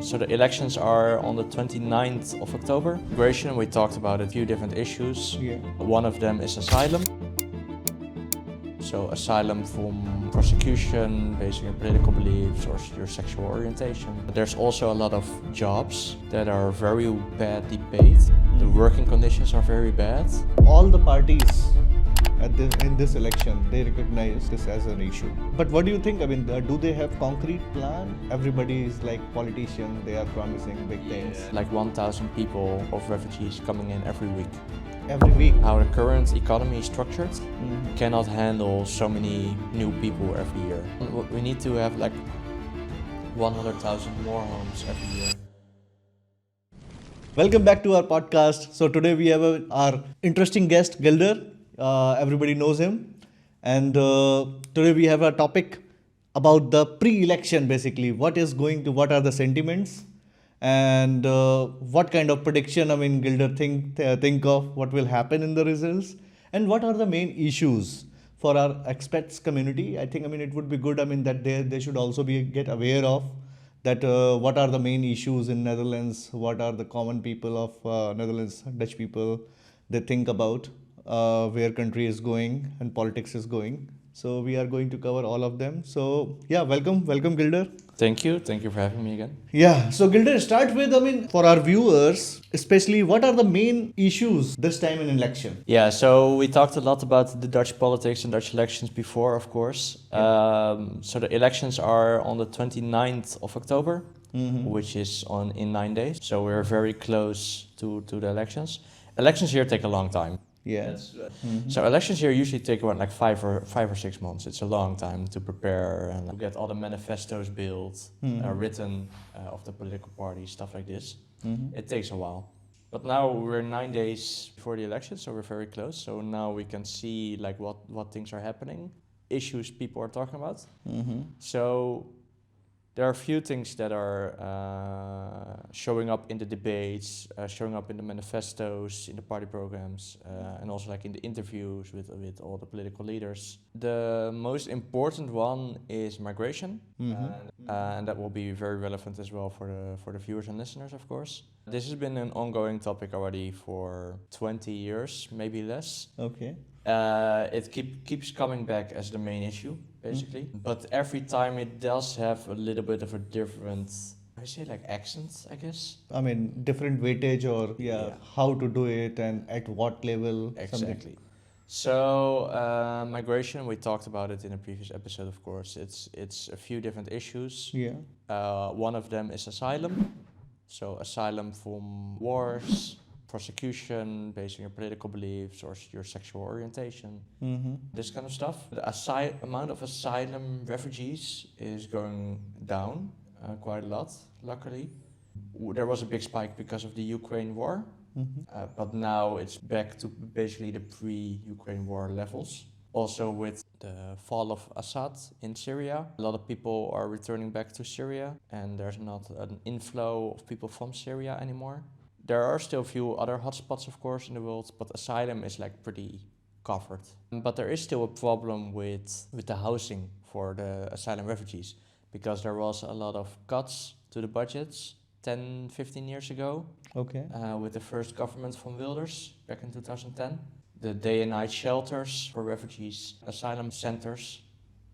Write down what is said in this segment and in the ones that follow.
So the elections are on the 29th of October. Migration, we talked about a few different issues. Yeah. One of them is asylum. So asylum from prosecution, based on your political beliefs or your sexual orientation. But there's also a lot of jobs that are very badly paid. The working conditions are very bad. All the parties in this election, they recognize this as an issue. But what do you think? I mean, do they have concrete plan? Everybody is like politicians, they are promising big things. Like 1,000 people of refugees coming in every week. Every week. How the current economy is structured cannot handle so many new people every year. We need to have like 100,000 more homes every year. Welcome back to our podcast. So today we have our interesting guest, Gilder. Everybody knows him. And today we have a topic about the pre-election, basically. What are the sentiments? And what kind of prediction, Gilder think of what will happen in the results? And what are the main issues for our expats community? I think, it would be good, that they should also get aware of that what are the main issues in Netherlands, what are the common people of Netherlands, Dutch people, they think about where country is going and politics is going. So we are going to cover all of them. So yeah, welcome Gilder. Thank you for having me again. Yeah, so Gilder, start with, for our viewers, especially what are the main issues this time in election? Yeah, so we talked a lot about the Dutch politics and Dutch elections before, of course. So the elections are on the 29th of October, which is in 9 days. So we're very close to the elections. Elections here take a long time. Yeah. So elections here usually take around like 5 or 6 months. It's a long time to prepare and to get all the manifestos built, written of the political parties, stuff like this. It takes a while. But now we're 9 days before the election, so we're very close. So now we can see like what things are happening, issues people are talking about. So there are a few things that are showing up in the debates, showing up in the manifestos, in the party programs, and also like in the interviews with all the political leaders. The most important one is migration, and that will be very relevant as well for the viewers and listeners, of course. This has been an ongoing topic already for 20 years, maybe less. Okay. It keeps coming back as the main issue, basically. But every time it does have a little bit of a different, I say like accent, I guess. Different weightage or how to do it and at what level. Exactly. So migration, we talked about it in a previous episode, of course. It's a few different issues. Yeah. One of them is asylum. So asylum from wars, prosecution based on your political beliefs or your sexual orientation, this kind of stuff. The amount of asylum refugees is going down quite a lot, luckily. There was a big spike because of the Ukraine war, but now it's back to basically the pre-Ukraine war levels. Also with the fall of Assad in Syria, a lot of people are returning back to Syria and there's not an inflow of people from Syria anymore. There are still a few other hotspots, of course, in the world, but asylum is like pretty covered. But there is still a problem with the housing for the asylum refugees because there was a lot of cuts to the budgets 10, 15 years ago. Okay. With the first government from Wilders back in 2010. The day and night shelters for refugees, asylum centers.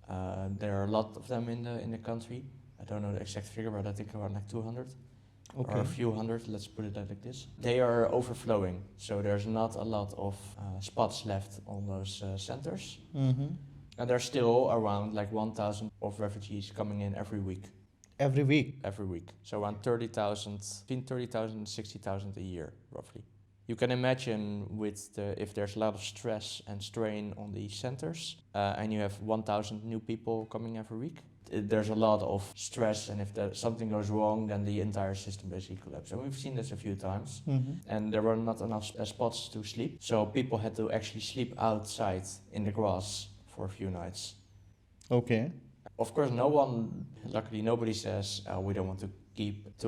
There are a lot of them in the country. I don't know the exact figure, but I think around like 200. Okay. Or a few hundred, let's put it like this. They are overflowing, so there's not a lot of spots left on those centers. And there's still around like 1,000 of refugees coming in every week. Every week? Every week. So around 30,000, between 30,000 and 60,000 a year, roughly. You can imagine if there's a lot of stress and strain on these centers, and you have 1,000 new people coming every week, there's a lot of stress, and if something goes wrong, then the entire system basically collapses. And we've seen this a few times, and there were not enough spots to sleep, so people had to actually sleep outside in the grass for a few nights. Okay. Of course, luckily nobody says we don't want to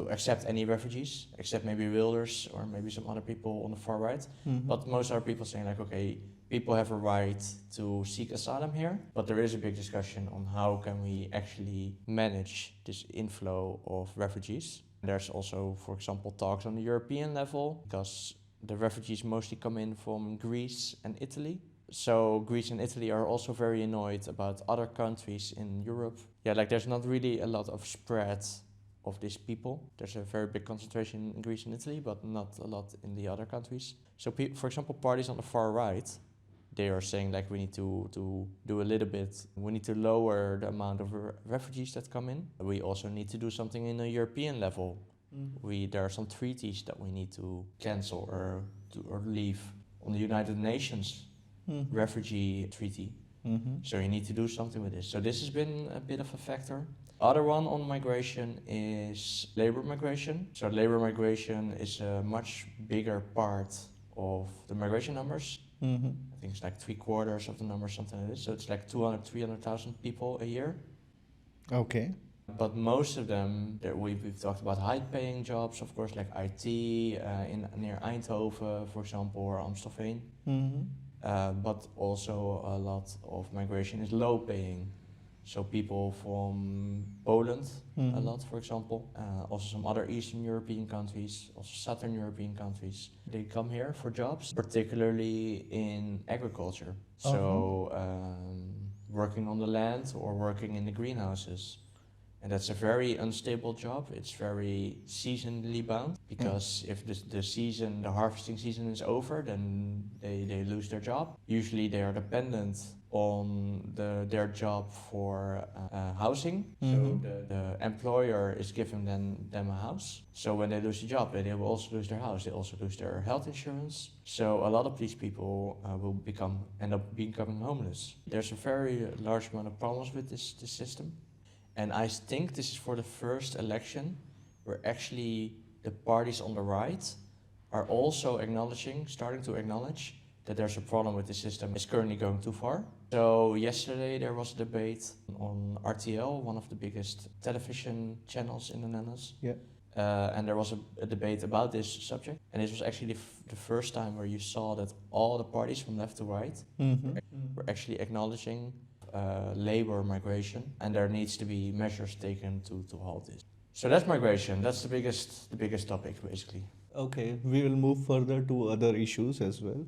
accept any refugees, except maybe Wilders or maybe some other people on the far right. But most are people saying like, okay, people have a right to seek asylum here, but there is a big discussion on how can we actually manage this inflow of refugees. There's also, for example, talks on the European level, because the refugees mostly come in from Greece and Italy. So Greece and Italy are also very annoyed about other countries in Europe. Yeah, like there's not really a lot of spread of these people. There's a very big concentration in Greece and Italy, but not a lot in the other countries. So, for example, parties on the far right, they are saying like we need to do a little bit, we need to lower the amount of refugees that come in. We also need to do something in a European level. There are some treaties that we need to cancel or leave on the United Nations refugee treaty. So you need to do something with this. So this has been a bit of a factor. Other one on migration is labor migration. So labor migration is a much bigger part of the migration numbers. I think it's like 3/4 of the number, something like this. So it's like 200, 300,000 people a year. Okay. But most of them, we've talked about high-paying jobs, of course, like IT near Eindhoven, for example, or Amstelveen. But also a lot of migration is low-paying. So people from Poland, a lot, for example, also some other Eastern European countries, also Southern European countries. They come here for jobs, particularly in agriculture. So working on the land or working in the greenhouses. And that's a very unstable job. It's very seasonally bound, because if the harvesting season is over, then they lose their job. Usually they are dependent on their job for housing. So the employer is giving them a house. So when they lose the job, they will also lose their house. They also lose their health insurance. So a lot of these people will end up becoming homeless. There's a very large amount of problems with this system. And I think this is for the first election where actually the parties on the right are also starting to acknowledge that there's a problem with the system. It's currently going too far. So yesterday there was a debate on RTL, one of the biggest television channels in the Netherlands. Yeah. And there was a debate about this subject. And this was actually the first time where you saw that all the parties from left to right were actually acknowledging labor migration, and there needs to be measures taken to halt this. So that's migration. That's the biggest topic, basically. Okay, we will move further to other issues as well.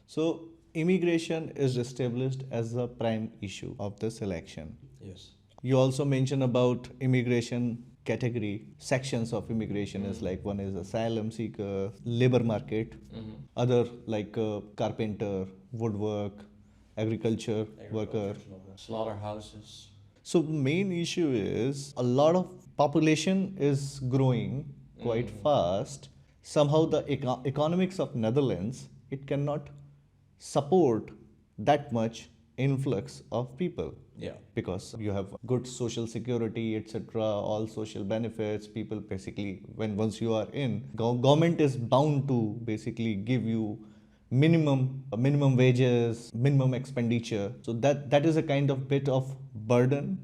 So immigration is established as the prime issue of this election. Yes. You also mentioned about immigration category, sections of immigration is like one is asylum seeker, labor market, other like carpenter, woodwork, agriculture worker, slaughterhouses. So the main issue is a lot of population is growing quite fast. Somehow the economics of Netherlands, it cannot support that much influx of people. Yeah. Because you have good social security, etc., all social benefits. People basically, once you are in, government is bound to basically give you minimum wages, minimum expenditure. So that is a kind of bit of burden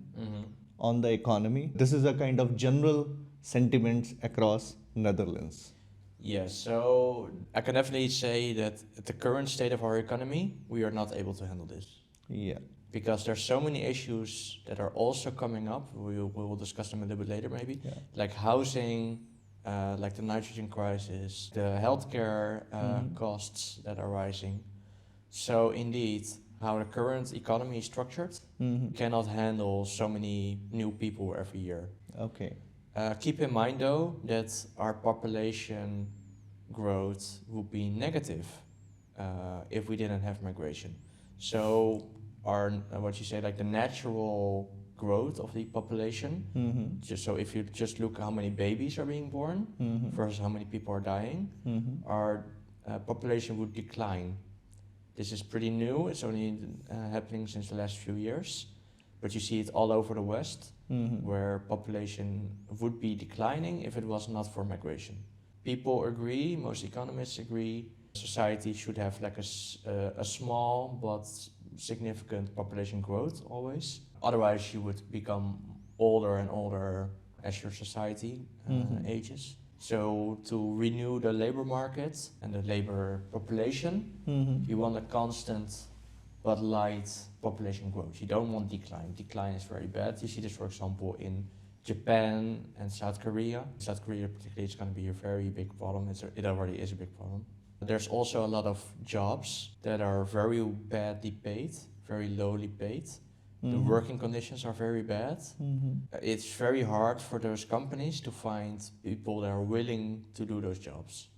on the economy. This is a kind of general sentiments across Netherlands. Yes, so I can definitely say that at the current state of our economy, we are not able to handle this. Yeah. Because there's so many issues that are also coming up. We will discuss them a little bit later, maybe. Yeah. Like housing, like the nitrogen crisis, the healthcare costs that are rising. So indeed, how the current economy is structured cannot handle so many new people every year. Okay. Keep in mind though that our population growth would be negative if we didn't have migration. So our what you say, like the natural growth of the population, just so if you just look how many babies are being born versus how many people are dying, our population would decline. This is pretty new. It's only happening since the last few years, but you see it all over the West, where population would be declining if it was not for migration. People agree, most economists agree, society should have like a small but significant population growth always. Otherwise, you would become older and older as your society ages. So to renew the labor market and the labor population, you want a constant but light population growth. You don't want decline. Decline is very bad. You see this, for example, in Japan and South Korea. South Korea particularly is going to be a very big problem. It already is a big problem. There's also a lot of jobs that are very badly paid, very lowly paid. The working conditions are very bad. It's very hard for those companies to find people that are willing to do those jobs.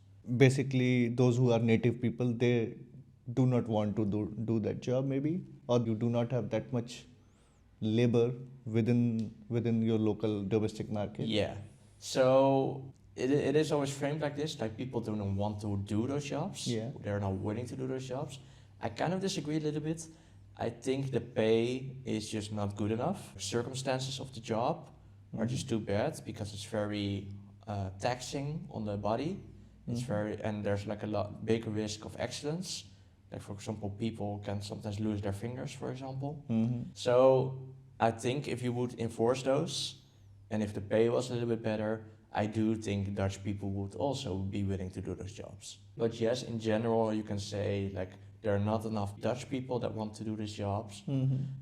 Basically, those who are native people, they do not want to do that job, maybe, or you do not have that much labor within your local domestic market. Yeah. So it is always framed like this, like people don't want to do those jobs. Yeah. They're not willing to do those jobs. I kind of disagree a little bit. I think the pay is just not good enough. Circumstances of the job are just too bad because it's very taxing on the body. It's and there's like a lot big risk of accidents. Like for example, people can sometimes lose their fingers, for example. So I think if you would enforce those, and if the pay was a little bit better, I do think Dutch people would also be willing to do those jobs. But yes, in general, you can say like there are not enough Dutch people that want to do these jobs.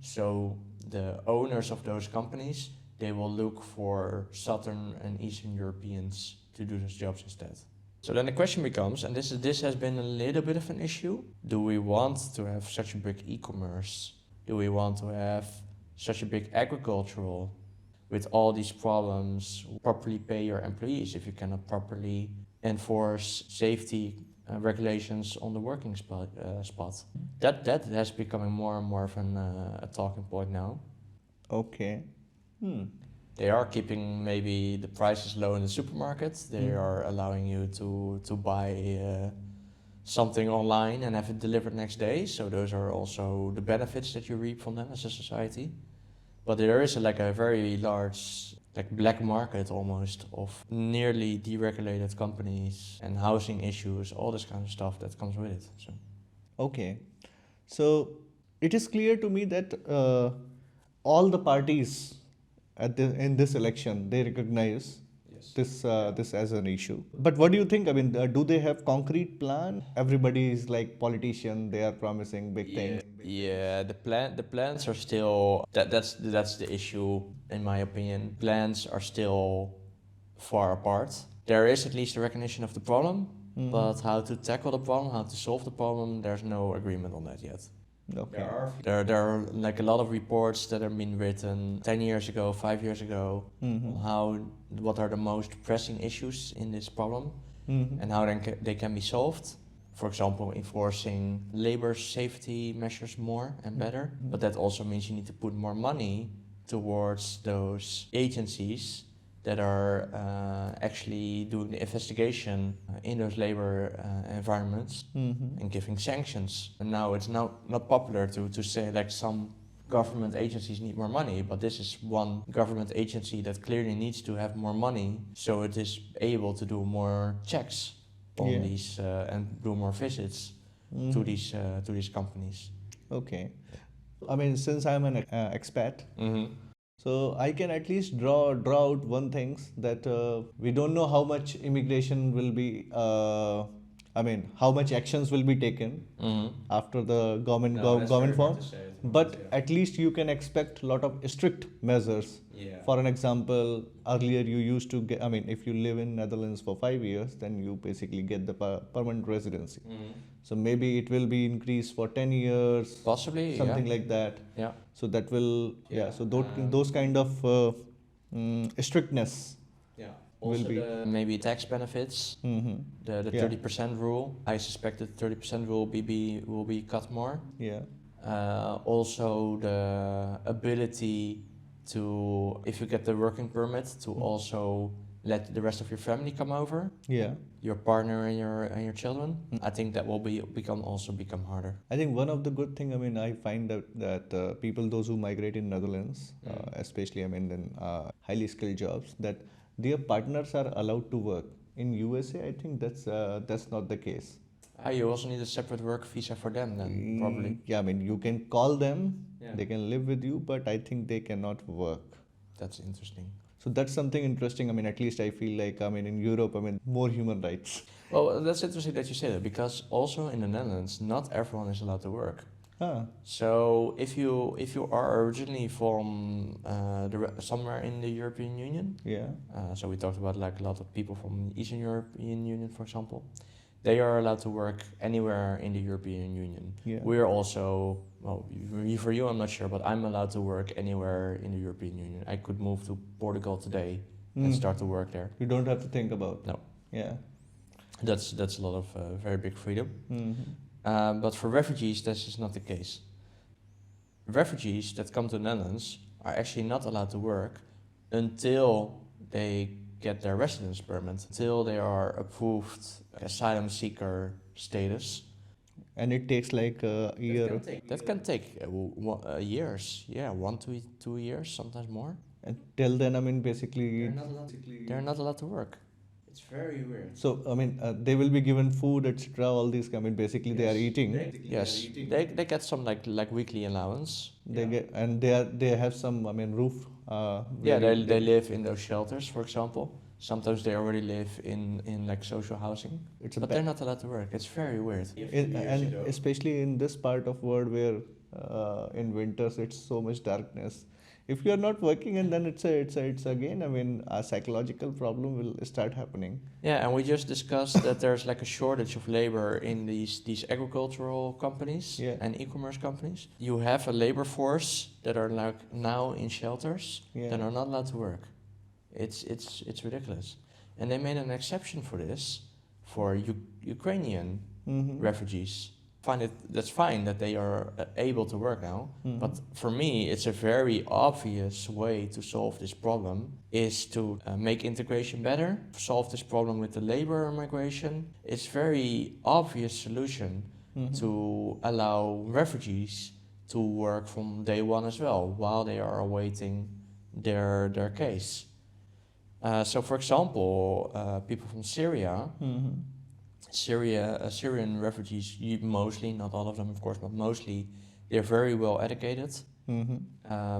So the owners of those companies, they will look for Southern and Eastern Europeans to do those jobs instead. So then the question becomes, and this has been a little bit of an issue, do we want to have such a big e-commerce? Do we want to have such a big agricultural with all these problems, properly pay your employees if you cannot properly enforce safety regulations on the working spot? That has becoming more and more of a talking point now. Okay. They are keeping maybe the prices low in the supermarket. They are allowing you to buy something online and have it delivered next day. So those are also the benefits that you reap from them as a society. But there is like a very large like black market almost of nearly deregulated companies and housing issues, all this kind of stuff that comes with it. So. Okay. So it is clear to me that all the parties in this election, they recognize this as an issue. But what do you think? I mean, do they have concrete plan? Everybody is like politician; they are promising big things. Yeah, the plans are still that's the issue in my opinion. Plans are still far apart. There is at least a recognition of the problem, but how to tackle the problem, how to solve the problem, there's no agreement on that yet. Okay. There are like a lot of reports that have been written 10 years ago, 5 years ago, on what are the most pressing issues in this problem and how they can be solved. For example, enforcing labor safety measures more and better. But that also means you need to put more money towards those agencies that are actually doing the investigation in those labor environments and giving sanctions. And now it's not popular to say like some government agencies need more money, but this is one government agency that clearly needs to have more money so it is able to do more checks on these and do more visits to these companies. Okay. I mean, since I'm an expat, so I can at least draw out one thing that we don't know how much immigration will be. I mean, how much actions will be taken after the government form. But at least you can expect a lot of strict measures. Yeah. For an example, earlier you used to get. I mean, if you live in Netherlands for 5 years, then you basically get the permanent residency. So maybe it will be increased for 10 years. Possibly, something like that. Yeah. So that will, so those kind of strictness will be. Maybe tax benefits, the 30% rule. I suspect that 30% rule will be cut more. Yeah. Also the ability to, if you get the working permit, to also let the rest of your family come over. Yeah. Your partner and your children. I think that will become harder. I think one of the good thing, I mean, I find that people, those who migrate in Netherlands, especially, I mean, in highly skilled jobs, that their partners are allowed to work. In USA, I think that's not the case. You also need a separate work visa for them then, probably. Yeah, I mean, you can call them, they can live with you, but I think they cannot work. That's interesting. So that's something interesting. I mean, at least I feel like, I mean, in Europe, I mean, more human rights. Well, that's interesting that you say that, because also in the Netherlands, not everyone is allowed to work. Huh. So if you are originally from somewhere in the European Union, Yeah. so we talked about like a lot of people from the Eastern European Union, for example, they are allowed to work anywhere in the European Union. Yeah. We're also, well, for you, I'm not sure, but I'm allowed to work anywhere in the European Union. I could move to Portugal today and start to work there. You don't have to think about. No. Yeah. That's a lot of very big freedom. But for refugees, this is not the case. Refugees that come to the Netherlands are actually not allowed to work until they get their residence permit, until they are approved asylum seeker status. And it takes like a year. That can take years, yeah, 2 years, sometimes more. And till then, I mean, basically, They're not allowed to work. It's very weird. so I mean, they will be given food, etc. All these. I mean, basically, they are eating. Yes, they get some like weekly allowance. They get, and they have some. I mean, roof. Yeah, they live in those shelters, for example. Sometimes they already live in like social housing, but they're not allowed to work. It's very weird. And especially in this part of world where in winters it's so much darkness. If you are not working, and then it's again, I mean, a psychological problem will start happening. Yeah, and we just discussed that there's like a shortage of labor in these agricultural companies and e-commerce companies. You have a labor force that are like now in shelters that are not allowed to work. It's ridiculous, and they made an exception for this for Ukrainian refugees. That's fine that they are able to work now, but for me it's a very obvious way to solve this problem is to make integration better, solve this problem with the labor migration. It's very obvious solution to allow refugees to work from day one as well while they are awaiting their case. So for example, people from Syria, Syrian refugees, mostly, not all of them of course, but mostly, they're very well educated.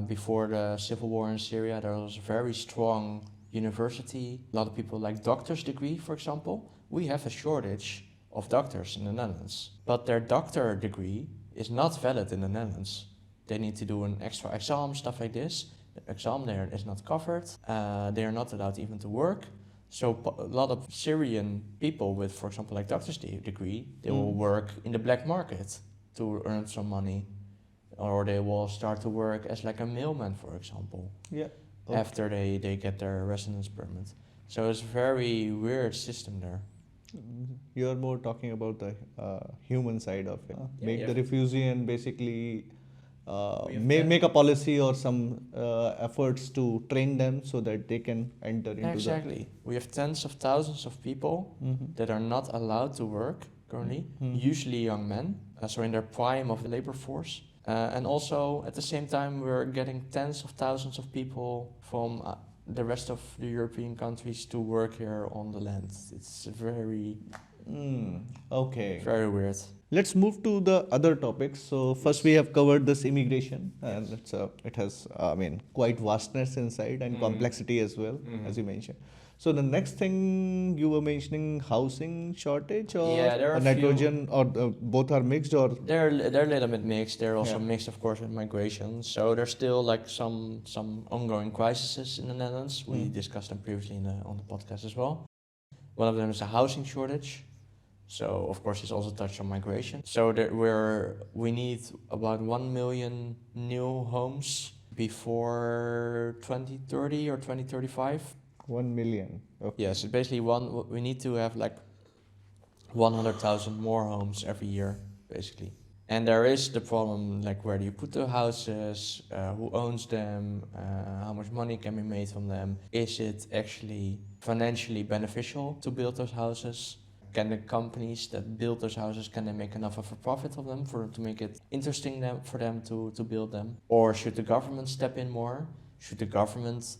Before the civil war in Syria, there was a very strong university. A lot of people like doctor's degree, for example. We have a shortage of doctors in the Netherlands, but their doctor degree is not valid in the Netherlands. They need to do an extra exam, stuff like this. The exam there is not covered. They are not allowed even to work. So a lot of Syrian people with, for example, like doctor's degree, they will work in the black market to earn some money, or they will start to work as like a mailman, for example. Yeah. After they get their residence permit. So it's a very weird system there. You're more talking about the human side of it. Make the refugee and basically make a policy or some efforts to train them so that they can enter into Exactly. We have tens of thousands of people that are not allowed to work currently, usually young men, so in their prime of the labor force. And also, at the same time, we're getting tens of thousands of people from the rest of the European countries to work here on the land. It's very, very weird. Let's move to the other topics. So first we have covered this immigration, and it has, I mean, quite vastness inside and complexity as well, as you mentioned. So the next thing you were mentioning, housing shortage or there are nitrogen, or both are mixed, or they're a little bit mixed. They're also mixed, of course, with migration. So there's still like some ongoing crises in the Netherlands. We discussed them previously on the podcast as well. One of them is a housing shortage. So of course it's also touched on migration. So we need about 1 million new homes before 2030 or 2035. 1 million. Okay. Yes, so basically we need to have like 100,000 more homes every year, basically. And there is the problem, like where do you put the houses, who owns them, how much money can be made from them? Is it actually financially beneficial to build those houses? Can the companies that build those houses, can they make enough of a profit of them to make it interesting for them to build them? Or should the government step in more? Should the government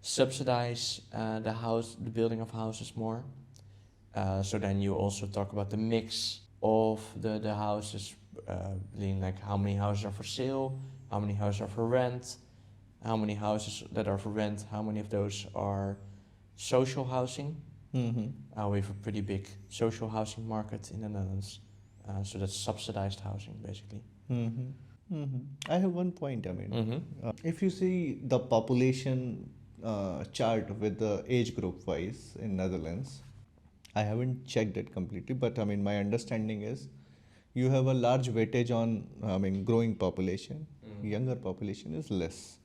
subsidize the building of houses more? So then you also talk about the mix of the houses, being like how many houses are for sale, how many houses are for rent, how many houses that are for rent, how many of those are social housing. We have a pretty big social housing market in the Netherlands. So that's subsidized housing, basically. I have one point. I mean, if you see the population chart with the age group wise in Netherlands, I haven't checked it completely, but I mean, my understanding is you have a large weightage on, I mean, growing population. Younger population is less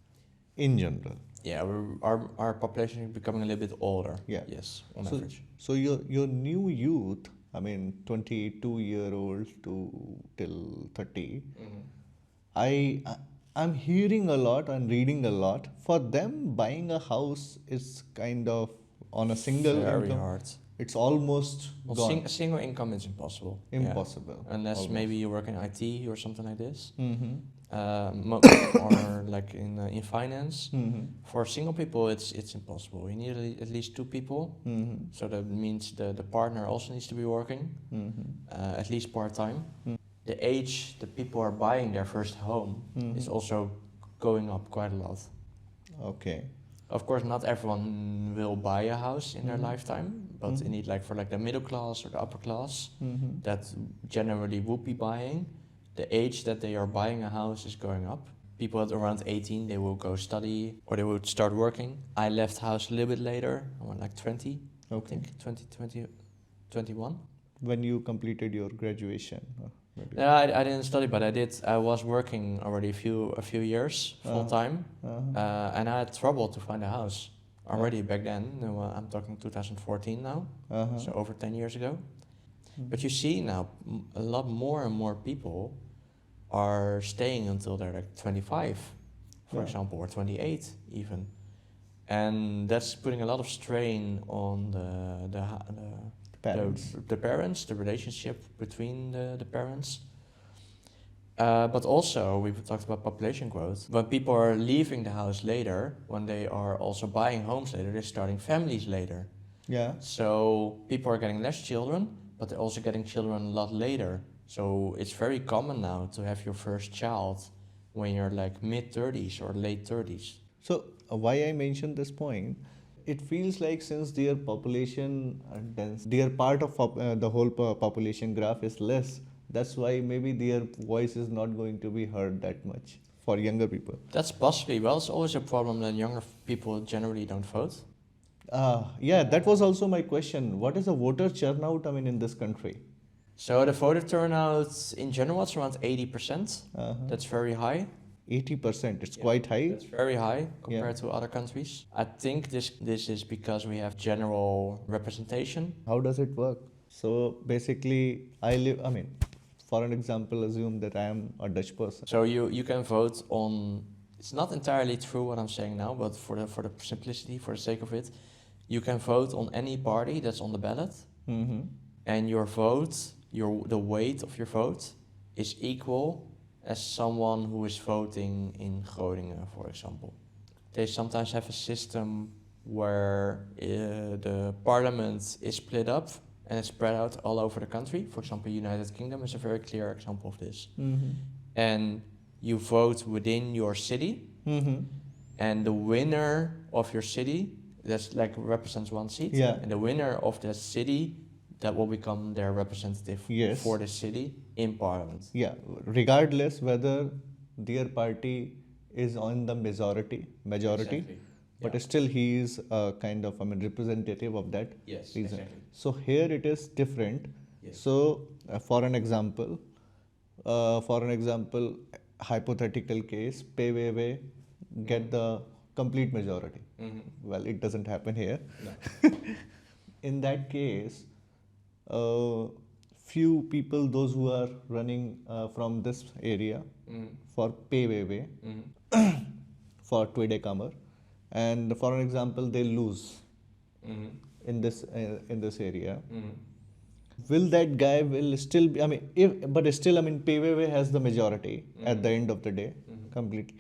in general. Yeah, our population is becoming a little bit older. Yeah. Yes, on So, average. so your new youth, I mean, 22-year-olds to till 30. I I'm hearing a lot and reading a lot. For them, buying a house is kind of on a single Very income. hard. It's almost Well, gone. single income is impossible. Impossible. Unless almost. maybe you work in IT or something like this. Mm-hmm. Or like in finance. Mm-hmm. For single people, it's impossible. You need at least two people. Mm-hmm. So that means the partner also needs to be working, at least part-time. The age that people are buying their first home is also going up quite a lot. Okay. Of course, not everyone will buy a house in their lifetime, but indeed, like for like the middle class or the upper class, that generally would be buying, the age that they are buying a house is going up. People at around 18, they will go study or they will start working. I left house a little bit later. I was like 20, I think 20, 21. When you completed your graduation? Maybe. Yeah, I didn't study, but I did. I was working already a few years full time, and I had trouble to find a house already back then. I'm talking 2014 now, so over 10 years ago. But you see now, a lot more and more people are staying until they're like 25, for example, or 28 even, and that's putting a lot of strain on the parents, the relationship between the parents. But also, we've talked about population growth. When people are leaving the house later, when they are also buying homes later, they're starting families later. Yeah. So people are getting less children, but they're also getting children a lot later. So it's very common now to have your first child when you're like mid-30s or late 30s. So why I mentioned this point, it feels like since their population dense, their part of the whole population graph is less. That's why maybe their voice is not going to be heard that much for younger people. That's possibly. Well, it's always a problem that younger people generally don't vote. Yeah, that was also my question. What is the voter turnout, I mean, in this country? So the voter turnout in general is around 80%. That's very high. 80%, it's quite high. That's very high compared to other countries. I think this is because we have general representation. How does it work? So basically, for an example, assume that I am a Dutch person. So you can vote on, it's not entirely true what I'm saying now, but for the simplicity, for the sake of it, you can vote on any party that's on the ballot, and your vote, the weight of your vote is equal as someone who is voting in Groningen, for example. They sometimes have a system where the parliament is split up and it's spread out all over the country. For example, United Kingdom is a very clear example of this. And you vote within your city, and the winner of your city, that's like represents one seat, and the winner of that city, that will become their representative for the city in parliament. Yeah, regardless whether their party is on the majority, Exactly. but still he is a kind of representative of that reason. Exactly. So here it is different. So for an example, hypothetical case, PVV get the complete majority. Well, it doesn't happen here. No. In that case, few people, those who are running from this area for PVV, for Tweede Kamer, and for an example, they lose in this area. Will that guy will still be, PVV has the majority at the end of the day, completely.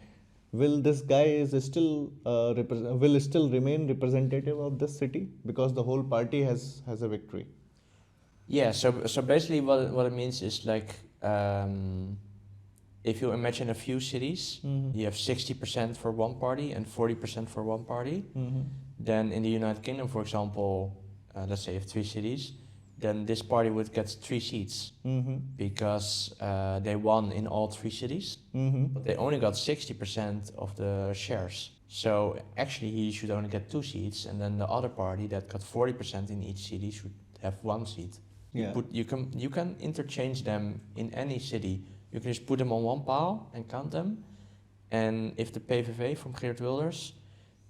Will this guy is still will still remain representative of this city because the whole party has a victory? Yeah, so basically what it means is like, if you imagine a few cities, you have 60% for one party and 40% for one party. Then in the United Kingdom, for example, let's say you have 3 cities, then this party would get 3 seats because they won in all 3 cities. But they only got 60% of the shares. So actually he should only get 2 seats, and then the other party that got 40% in each city should have 1 seat. Yeah. You can interchange them in any city. You can just put them on one pile and count them. And if the PVV from Geert Wilders,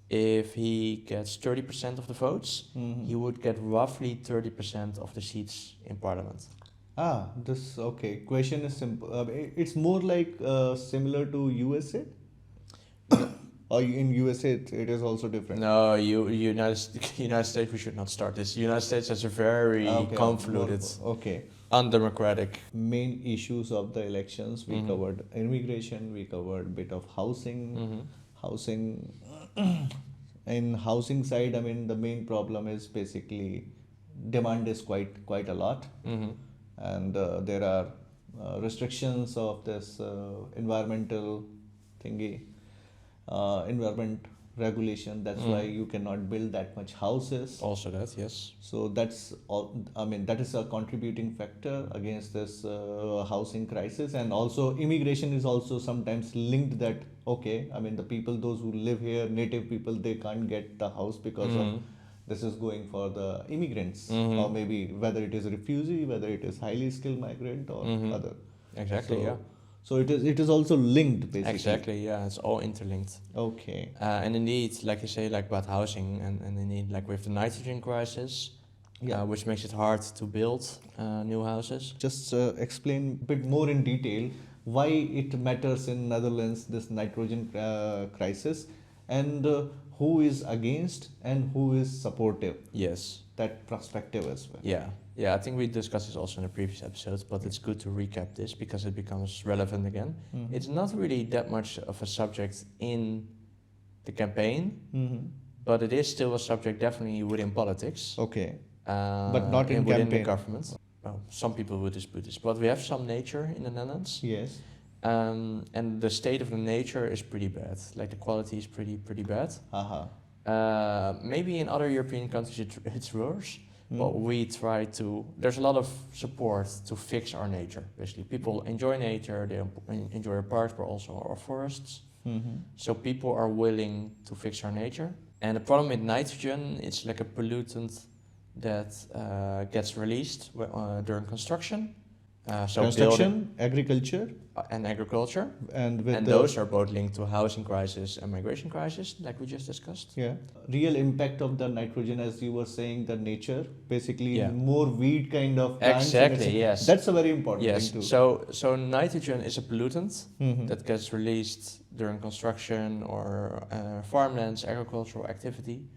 if he gets 30% of the votes, he would get roughly 30% of the seats in parliament. This okay. Question is simple. It's more like similar to USA. Or in USA, it is also different. No, United States, we should not start this. United States has a very convoluted, undemocratic. Main issues of the elections, we covered immigration, we covered bit of housing. In housing side, I mean, the main problem is basically demand is quite a lot, and there are restrictions of this environmental thingy, environment regulation. That's why you cannot build that much houses. Also that, yes. So that's all. I mean, that is a contributing factor against this housing crisis, and also immigration is also sometimes linked. That okay, I mean, the people, those who live here, native people, they can't get the house because of this is going for the immigrants, or maybe whether it is refugee, whether it is highly skilled migrant or other. Exactly. So, yeah. So it is also linked basically. Exactly. Yeah. It's all interlinked. Okay. And indeed, like you say, like about housing, and indeed, like with the nitrogen crisis, which makes it hard to build new houses. Just explain a bit more in detail why it matters in Netherlands, this nitrogen crisis, and who is against and who is supportive. Yes. That perspective as well. Yeah, I think we discussed this also in the previous episodes, but it's good to recap this because it becomes relevant again. It's not really that much of a subject in the campaign, but it is still a subject definitely within politics. Okay. But not in within campaign. The government. Well, some people would dispute this, but we have some nature in the Netherlands. Yes. And the state of the nature is pretty bad. Like the quality is pretty bad. Maybe in other European countries it's worse. But we try to. There's a lot of support to fix our nature. Basically, people enjoy nature. They enjoy our parks, but also our forests. So people are willing to fix our nature. And the problem with nitrogen, it's like a pollutant that gets released during construction. So construction, agriculture, and agriculture, and those are both linked to housing crisis and migration crisis, like we just discussed. Yeah, real impact of the nitrogen, as you were saying, the nature, basically more weed kind of plants. Exactly. Yes. That's a very important thing too. So nitrogen is a pollutant that gets released during construction or farmlands, agricultural activity,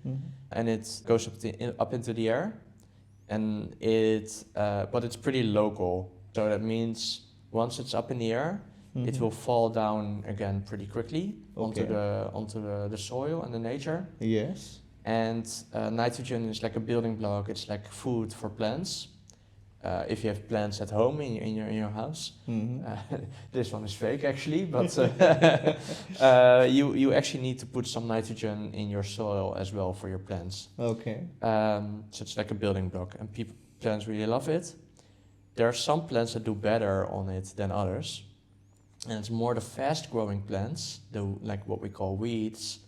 and it goes up into the air, and but it's pretty local. So that means once it's up in the air, it will fall down again pretty quickly onto the soil and the nature. Yes. And nitrogen is like a building block. It's like food for plants. If you have plants at home in your house, this one is fake actually, but you actually need to put some nitrogen in your soil as well for your plants. Okay. So it's like a building block, and plants really love it. There are some plants that do better on it than others, and it's more the fast-growing plants, like what we call weeds.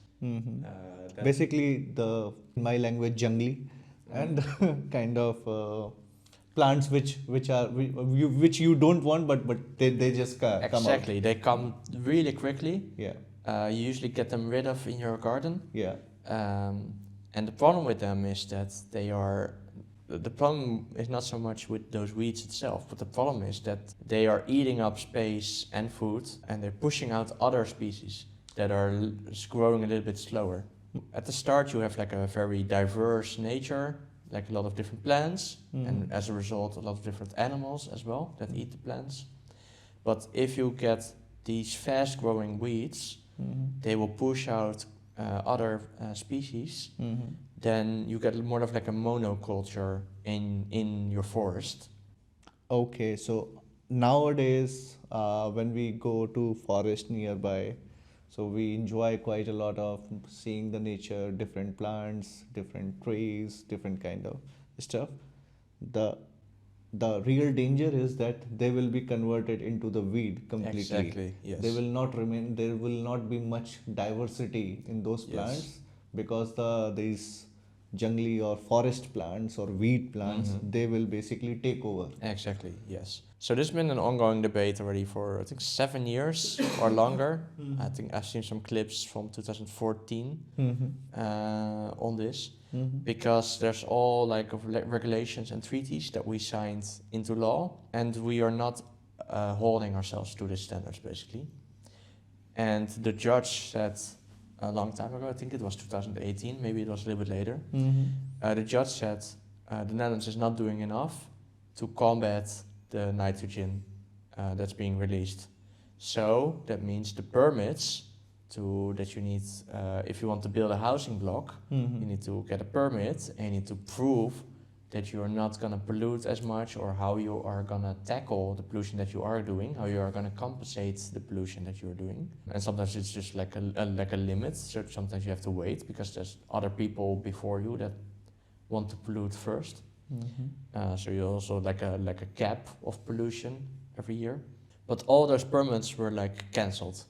Basically, in my language, jungly, and kind of plants which you don't want, but they just come out. Exactly, they come really quickly. Yeah. You usually get them rid of in your garden. Yeah. And the problem with them is that the problem is not so much with those weeds itself, but the problem is that they are eating up space and food, and they're pushing out other species that are growing a little bit slower. At the start, you have like a very diverse nature, like a lot of different plants, and as a result, a lot of different animals as well that eat the plants. But if you get these fast-growing weeds, they will push out other species. Then you get more of like a monoculture in your forest. Okay, so nowadays when we go to forest nearby, so we enjoy quite a lot of seeing the nature, different plants, different trees, different kind of stuff. The the real danger is that they will be converted into the weed completely. Exactly, yes. They will not remain. There will not be much diversity in those Yes. plants because these jungly or forest plants or weed plants, they will basically take over. Exactly, yes. So this has been an ongoing debate already for, I think, 7 years or longer. I think I've seen some clips from 2014 on this, because there's all like of regulations and treaties that we signed into law, and we are not holding ourselves to these standards, basically. And the judge said a long time ago, I think it was 2018, maybe it was a little bit later, the judge said the Netherlands is not doing enough to combat the nitrogen that's being released. So that means the permits that you need, if you want to build a housing block, you need to get a permit and you need to prove that you are not going to pollute as much, or how you are going to tackle the pollution that you are doing, how you are going to compensate the pollution that you are doing. And sometimes it's just like a limit, so sometimes you have to wait because there's other people before you that want to pollute first. So you also like a cap of pollution every year. But all those permits were like cancelled,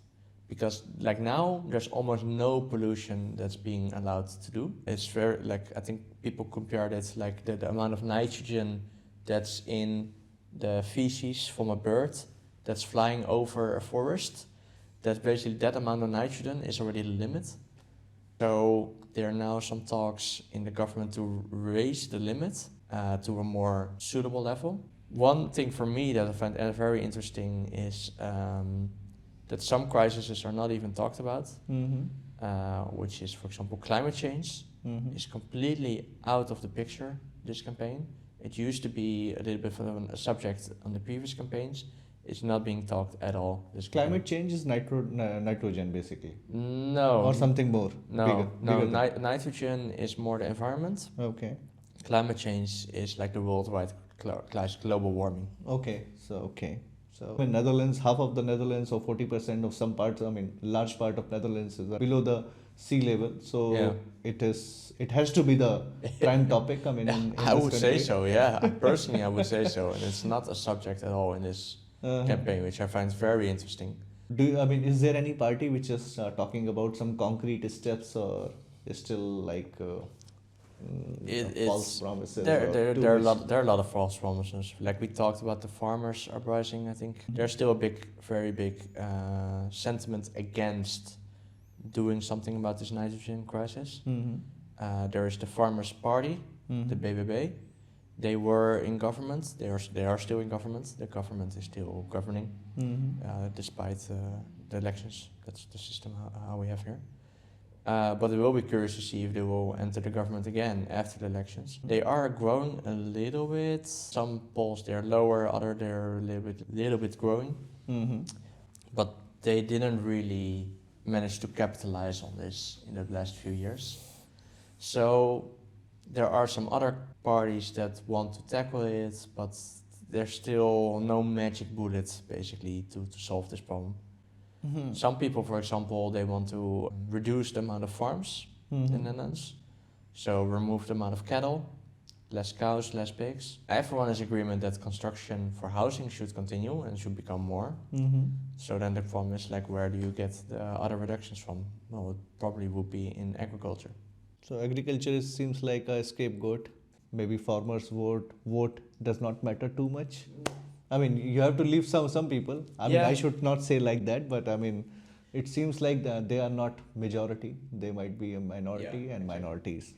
because like now there's almost no pollution that's being allowed to do. It's very, like, I think people compared it like the amount of nitrogen that's in the feces from a bird that's flying over a forest. That's basically that amount of nitrogen is already the limit. So there are now some talks in the government to raise the limit to a more suitable level. One thing for me that I find very interesting is that some crises are not even talked about, which is, for example, climate change is completely out of the picture this campaign. It used to be a little bit of a subject on the previous campaigns. It's not being talked at all. This Climate change is nitrogen basically. No. Or something more. No, bigger nitrogen is more the environment. Okay. Climate change is like the worldwide global warming. Okay. So in Netherlands, half of the Netherlands or 40% of some parts, large part of Netherlands is below the sea level. So Yeah. it has to be the prime topic. In I this would say country. so, yeah. Personally, I would say so. And it's not a subject at all in this campaign, which I find very interesting. Is there any party which is talking about some concrete steps, or is still like false promises? There are a lot of false promises. Like we talked about the farmers uprising, I think. There's still a very big sentiment against doing something about this nitrogen crisis. There is the Farmers' Party, the BBB. They were in government. They are still in government. The government is still governing, despite the elections. That's the system how we have here. But it will be curious to see if they will enter the government again after the elections. They are growing a little bit. Some polls they're lower, other they're a little bit growing. But they didn't really manage to capitalize on this in the last few years. So there are some other parties that want to tackle it, but there's still no magic bullet basically to solve this problem. Some people, for example, they want to reduce the amount of farms in the Netherlands. So remove the amount of cattle, less cows, less pigs. Everyone is in agreement that construction for housing should continue and should become more. So then the problem is like, where do you get the other reductions from? Well, it probably would be in agriculture. So agriculture seems like a scapegoat. Maybe farmers' vote does not matter too much. You have to leave some people. I should not say like that, but it seems like that they are not majority. They might be a minority, and minorities.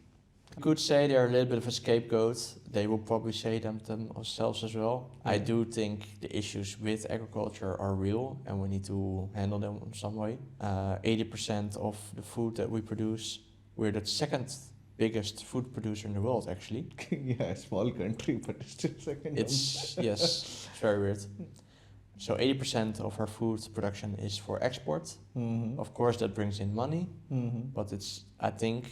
You could say they're a little bit of a scapegoat. They will probably say them themselves as well. I do think the issues with agriculture are real, and we need to handle them in some way. 80% of the food that we produce, we're the second biggest food producer in the world, actually. Yeah, a small country, but it's still second. Yes, it's very weird. So 80% of our food production is for export. Of course, that brings in money, but it's, I think,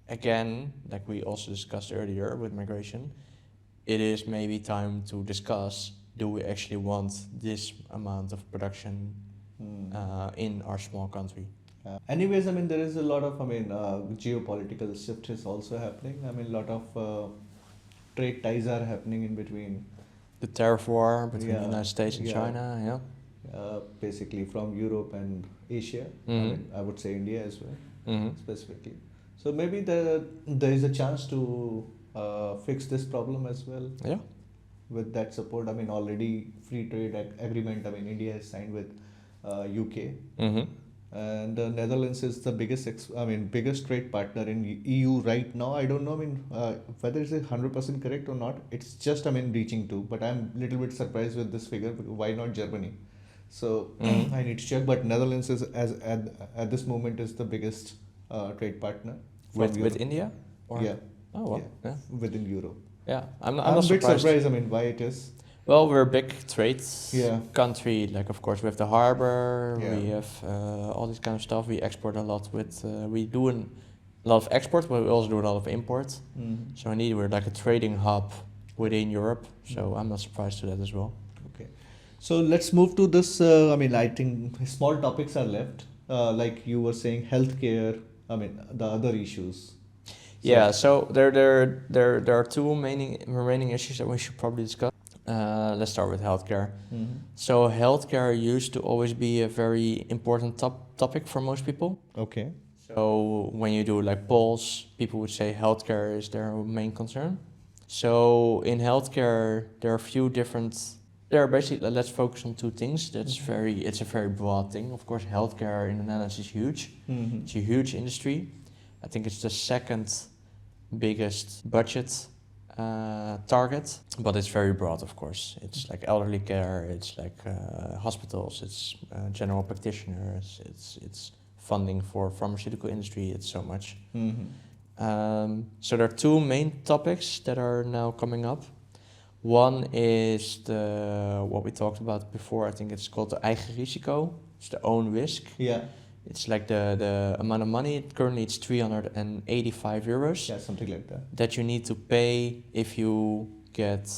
again, like we also discussed earlier with migration, it is maybe time to discuss, do we actually want this amount of production in our small country? Anyways, there is a lot of, geopolitical shift is also happening. A lot of trade ties are happening in between The tariff war between the Yeah, United States and yeah. China, yeah. Basically from Europe and Asia. I Mhm. mean, I would say India as well, Mhm. specifically. So maybe there is a chance to fix this problem as well Yeah. with that support. I mean, already free trade agreement. I mean, India has signed with UK, Mhm. and Netherlands is the biggest trade partner in EU right now. I don't know. I mean, whether it's 100% correct or not. It's just reaching to. But I'm a little bit surprised with this figure. Why not Germany? So Mhm. I need to check. But Netherlands is at this moment is the biggest trade partner from With Europe. India? Or Yeah, oh well, yeah, yeah. within Europe. Yeah. I'm I'm not a bit surprised. surprised. I mean, why it is? Well, we're a big trade Yeah. country. Like, of course, we have the harbor. Yeah. We have all this kind of stuff. We export a lot with. We do a lot of export, but we also do a lot of import. Mhm. So indeed, we're like a trading hub within Europe. So I'm not surprised to that as well. Okay. So let's move to this. I think small topics are left. Like you were saying, healthcare. I mean, the other issues. Yeah. So there are two remaining issues that we should probably discuss. Let's start with healthcare. Mhm. So healthcare used to always be a very important topic for most people. Okay. So when you do like polls, people would say healthcare is their main concern. So in healthcare, there are a few different. There are basically, let's focus on two things. It's a very broad thing. Of course, healthcare in the Netherlands is huge. Mhm. It's a huge industry. I think it's the second biggest budget target, but it's very broad, of course. It's like elderly care, it's like hospitals, it's general practitioners, it's funding for pharmaceutical industry. It's so much. Mhm. So there are two main topics that are now coming up. One is what we talked about before. I think it's called the eigen risico. It's the own risk. Yeah. It's like the amount of money. Currently, it's 385 euros Yeah, something like that. that you need to pay if you get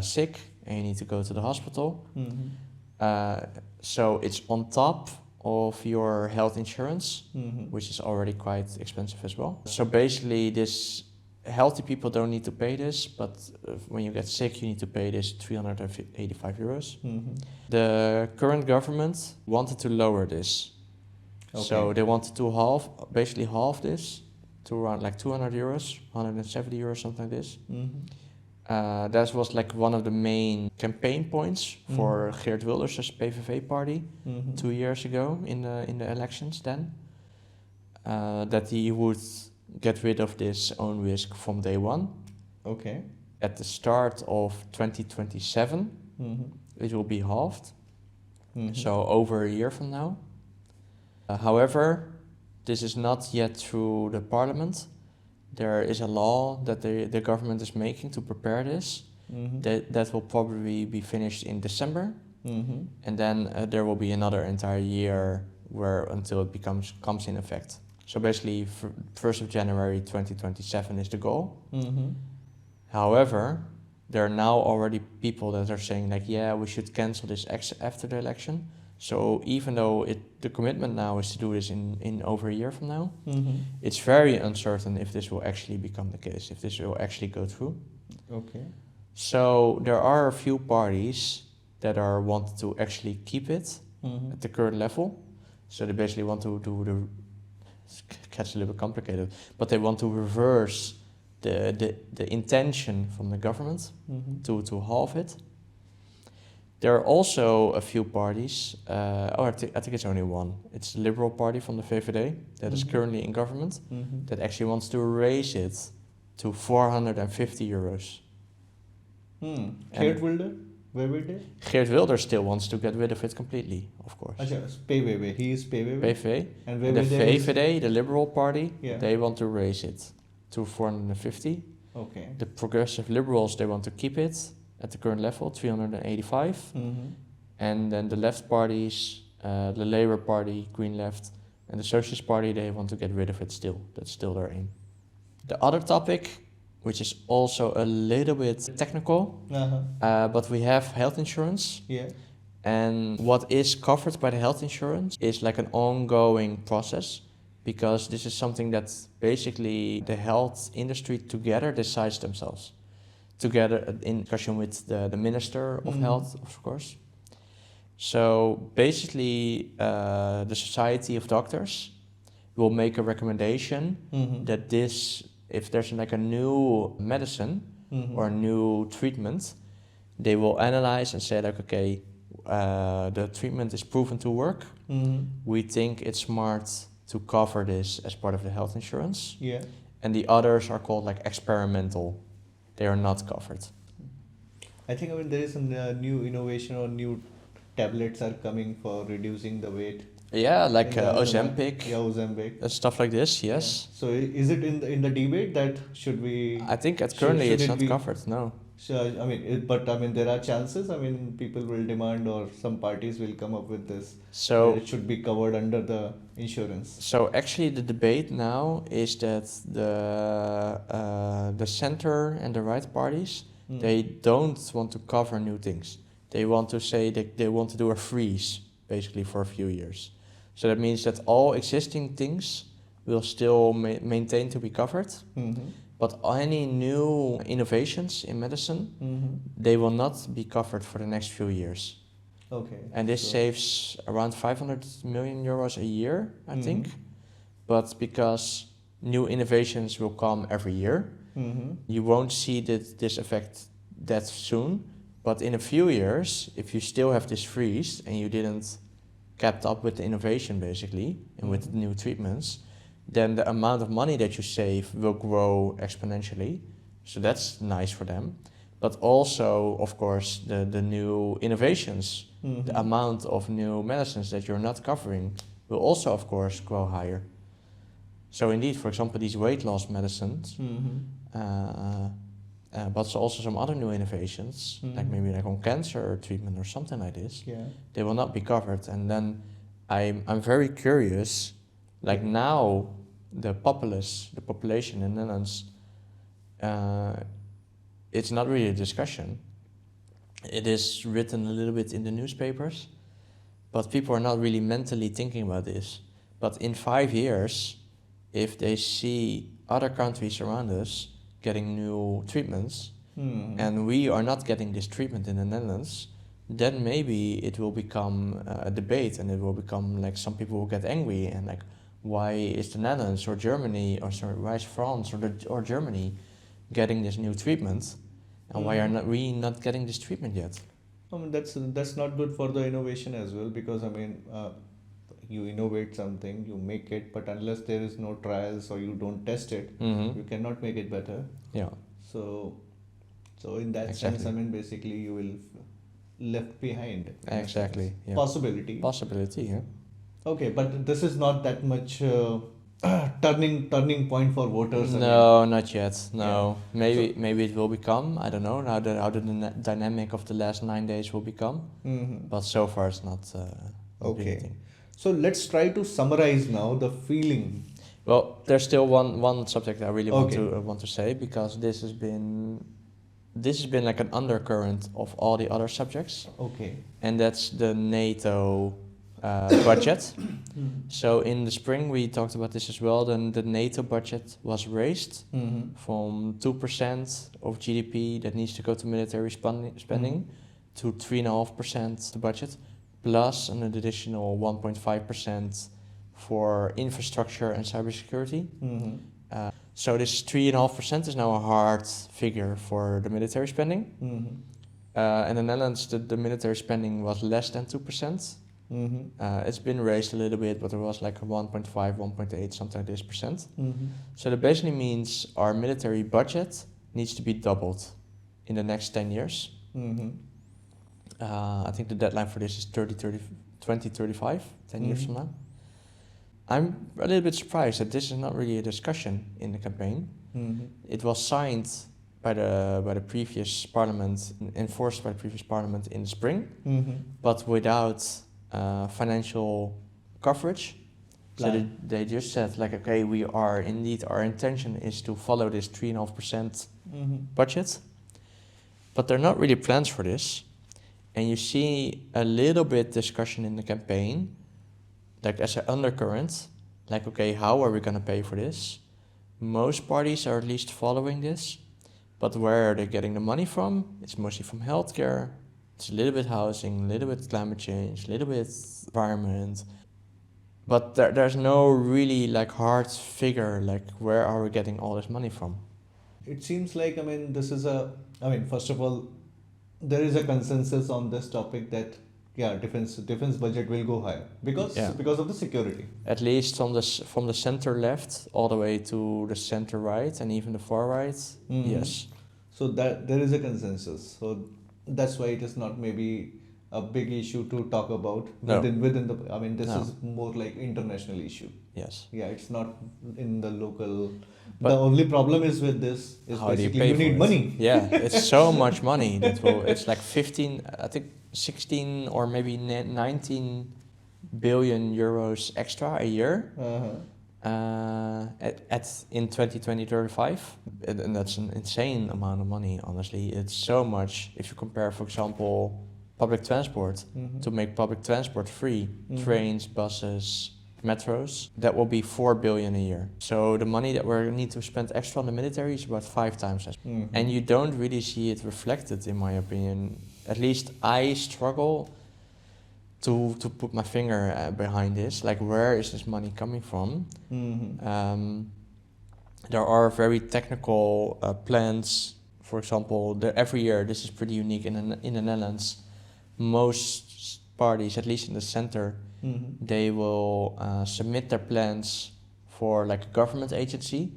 sick and you need to go to the hospital. Mhm. So it's on top of your health insurance, Mhm. which is already quite expensive as well. So basically, this healthy people don't need to pay this, but when you get sick, you need to pay this 385 euros. Mhm. The current government wanted to lower this. So Okay. they wanted to basically halve this to around like 200 euros, 170 euros, something like this. Mhm. That was like one of the main campaign points for Geert Wilders' PVV party Mhm. 2 years ago in the elections then. That he would get rid of this own risk from day one. Okay. At the start of 2027, Mhm. it will be halved. Mhm. So over a year from now. However, this is not yet through the parliament. There is a law that the government is making to prepare this. Mhm. That will probably be finished in December, Mhm. and then there will be another entire year until it comes in effect. So basically, 1st of January 2027 is the goal. Mhm. However, there are now already people that are saying like, yeah, we should cancel this after the election. So even though the commitment now is to do this in over a year from now, Mhm. it's very uncertain if this will actually become the case, if this will actually go through. Okay. So there are a few parties that want to actually keep it Mhm. at the current level. So they basically want to do it gets a little bit complicated, but they want to reverse the intention from the government Mhm. to halve it. There are also a few parties, I think it's only one. It's the Liberal Party from the VVD that is currently in government Mhm. that actually wants to raise it to 450 euros. Geert Wilders? Where were they? Geert Wilders still wants to get rid of it completely, of course. PVV. He is PVV. PV. And And the VVD is- VVD, the Liberal Party, Yeah. they want to raise it to 450. Okay. The Progressive Liberals, they want to keep it at the current level, 385. Mhm. And then the left parties, the Labour Party, Green Left, and the Socialist Party, they want to get rid of it still. That's still their aim. The other topic, which is also a little bit technical, but we have health insurance. Yeah. And what is covered by the health insurance is like an ongoing process, because this is something that basically the health industry together decides themselves together in discussion with the Minister of Health, of course. So basically, the Society of Doctors will make a recommendation that this, if there's like a new medicine or a new treatment, they will analyze and say like, okay, the treatment is proven to work. We think it's smart to cover this as part of the health insurance. Yeah. And the others are called like experimental. They are not covered. I think there is a new innovation or new tablets are coming for reducing the weight. Yeah, like In the Ozempic, Yeah, Ozempic. stuff like this. Yes. So is it in the debate that should we? I think should currently it's it not be- covered. No. So, but there are chances. People will demand, or some parties will come up with this. So That it should be covered under the insurance. So actually, the debate now is that the center and the right parties they don't want to cover new things. They want to say that they want to do a freeze basically for a few years. So that means that all existing things will still maintain to be covered, but any new innovations in medicine they will not be covered for the next few years. Okay. And this saves around 500 million euros a year, I think. But because new innovations will come every year, you won't see this effect that soon. But in a few years, if you still have this freeze and you didn't kept up with the innovation basically and with the new treatments, then the amount of money that you save will grow exponentially. So that's nice for them. But also, of course, the new innovations, the amount of new medicines that you're not covering will also, of course, grow higher. So indeed, for example, these weight loss medicines, but also some other new innovations, like maybe like on cancer treatment or something like this, they will not be covered. And then I'm very curious, like now the population in the Netherlands, it's not really a discussion. It is written a little bit in the newspapers, but people are not really mentally thinking about this. But in 5 years, if they see other countries around us getting new treatments, and we are not getting this treatment in the Netherlands, then maybe it will become a debate, and it will become like some people will get angry and like, why is the Netherlands or Germany why is France or Germany getting this new treatment, and why are we not getting this treatment yet? That's not good for the innovation as well, because you innovate something, you make it, but unless there is no trials or you don't test it, you cannot make it better. Yeah. So in that sense, basically you will left behind. Exactly. Yeah. Possibility. Yeah. Okay, but this is not that much turning point for voters. No, not yet. No, maybe it will become. I don't know how the dynamic of the last 9 days will become. But so far it's not. Okay. So let's try to summarize now the feeling. Well, there's still one subject I really want to say, because this has been like an undercurrent of all the other subjects. Okay. And that's the NATO budget. So in the spring we talked about this as well. Then the NATO budget was raised from 2% of GDP that needs to go to military spending to 3.5% the budget, plus an additional 1.5% for infrastructure and cybersecurity. So this 3.5% is now a hard figure for the military spending. In the Netherlands, the military spending was less than 2%. It's been raised a little bit, but it was like 1.5, 1.8, something like this percent. So that basically means our military budget needs to be doubled in the next 10 years. I think the deadline for this is 2035, 10 years from now. I'm a little bit surprised that this is not really a discussion in the campaign. It was signed by the previous parliament, enforced by the previous parliament in the spring, but without financial coverage. So they just said like, okay, our intention is to follow this 3.5% budget, but there are not really plans for this. And you see a little bit discussion in the campaign, like as an undercurrent, like, okay, how are we going to pay for this? Most parties are at least following this, But where are they getting the money from? It's mostly from healthcare. It's a little bit housing, a little bit climate change, a little bit environment. But there's no really like hard figure, like where are we getting all this money from? It seems like, first of all, there is a consensus on this topic that defense budget will go higher because of the security. At least from the center left all the way to the center right and even the far right. Mhm. Yes. So that there is a consensus. So that's why it is not maybe a big issue to talk about No. within the. This No. is more like international issue. Yes. Yeah, it's not in the local. But the only problem is with this is how do you basically pay you for need it? money. Yeah, it's so much money it's like 15, I think 16 or maybe 19 billion euros extra a year. In 2035, and that's an insane amount of money. Honestly, it's so much. If you compare, for example, public transport, to make public transport free, trains, buses, metros, that will be 4 billion a year. So the money that we need to spend extra on the military is about 5 times as. And you don't really see it reflected, in my opinion. At least I struggle to put my finger behind this. Like, where is this money coming from? There are very technical plans. For example, every year, this is pretty unique in the Netherlands, most parties, at least in the center, they will submit their plans for like a government agency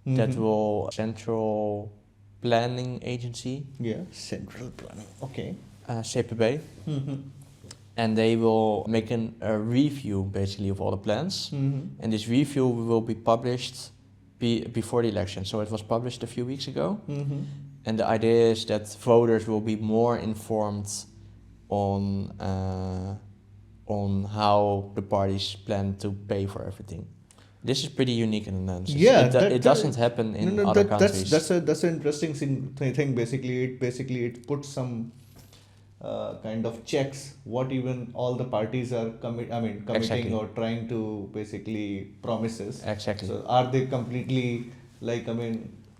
that will central planning agency. Yeah, central planning. Okay. CPB. And they will make a review basically of all the plans. And this review will be published before the election. So it was published a few weeks ago. And the idea is that voters will be more informed on how the parties plan to pay for everything. This is pretty unique in the Netherlands. Yeah, it doesn't happen in other countries. That's an interesting thing. Basically, it puts some kind of checks what even all the parties are committing Exactly. or trying to basically promises. Exactly. So are they completely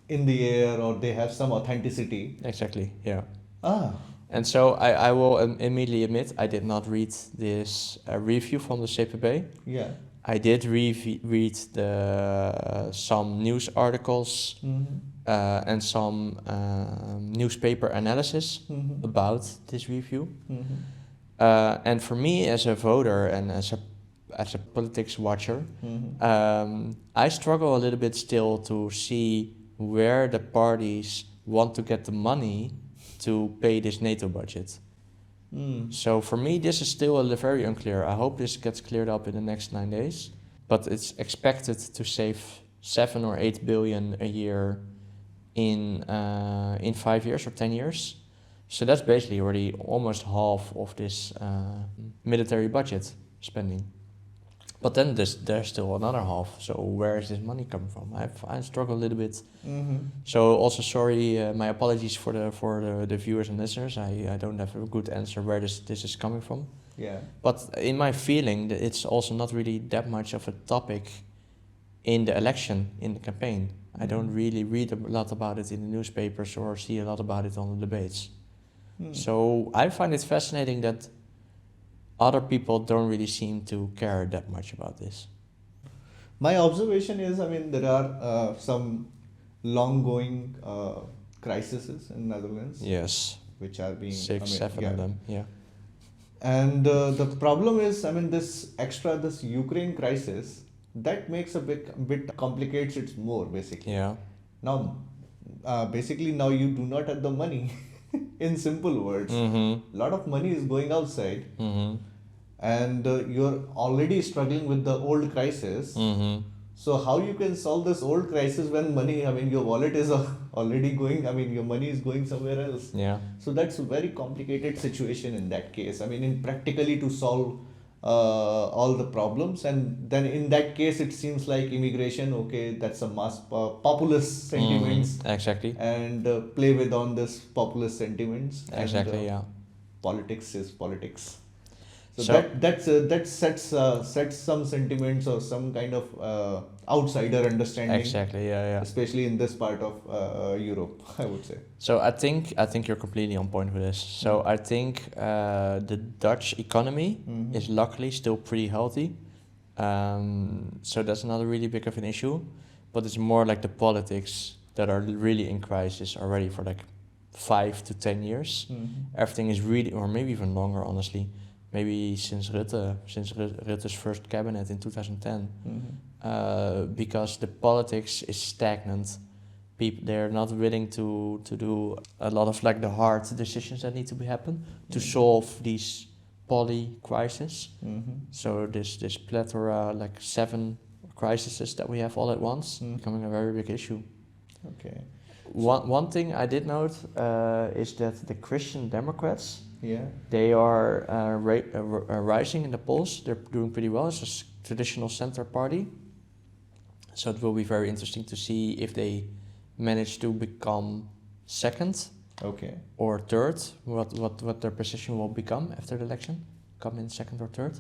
in the air, or they have some authenticity? Exactly. Yeah. Ah. And so I will immediately admit I did not read this review from the CPB. Yeah. I did read some news articles and some newspaper analysis about this review. And for me, as a voter and as a politics watcher, I struggle a little bit still to see where the parties want to get the money to pay this NATO budget. So for me, this is still very unclear. I hope this gets cleared up in the next 9 days. But it's expected to save 7 or 8 billion a year in 5 years or 10 years. So that's basically already almost half of this military budget spending. But then there's still another half. So where is this money coming from? I struggle a little bit. So also sorry, my apologies for the viewers and listeners. I don't have a good answer where this is coming from. Yeah. But in my feeling, it's also not really that much of a topic in the election, in the campaign. I don't really read a lot about it in the newspapers or see a lot about it on the debates. So I find it fascinating that other people don't really seem to care that much about this. My observation is, there are some long-going crises in Netherlands. Yes. Which are being 6, 7 of them. Yeah. And the problem is, this Ukraine crisis, that makes a bit complicates it more basically. Yeah. Now, basically now you do not have the money. In simple words, lot of money is going outside, and you're already struggling with the old crisis. So how you can solve this old crisis when money, your wallet is already going, your money is going somewhere else. Yeah. So that's a very complicated situation in that case. In practically to solve all the problems, and then in that case it seems like immigration, okay, that's a mass populist sentiments. Exactly. And play with on this populist sentiments. Exactly, and, yeah. Politics is politics. So that sets some sentiments or some kind of outsider understanding. Exactly, yeah. Especially in this part of Europe, I would say. So I think you're completely on point with this. So I think the Dutch economy is luckily still pretty healthy. So that's not really big of an issue, but it's more like the politics that are really in crisis already for like 5 to 10 years. Everything is really, or maybe even longer, honestly. Maybe since Rutte's first cabinet in 2010, because the politics is stagnant. They're not willing to do a lot of like the hard decisions that need to be happen to solve these poly crisis. So this plethora, like 7 crises that we have all at once, becoming a very big issue. Okay. One thing I did note is that the Christian Democrats, Yeah. they are rising in the polls. They're doing pretty well. It's a traditional center party. So it will be very interesting to see if they manage to become second Okay. or third, what their position will become after the election, come in second or third.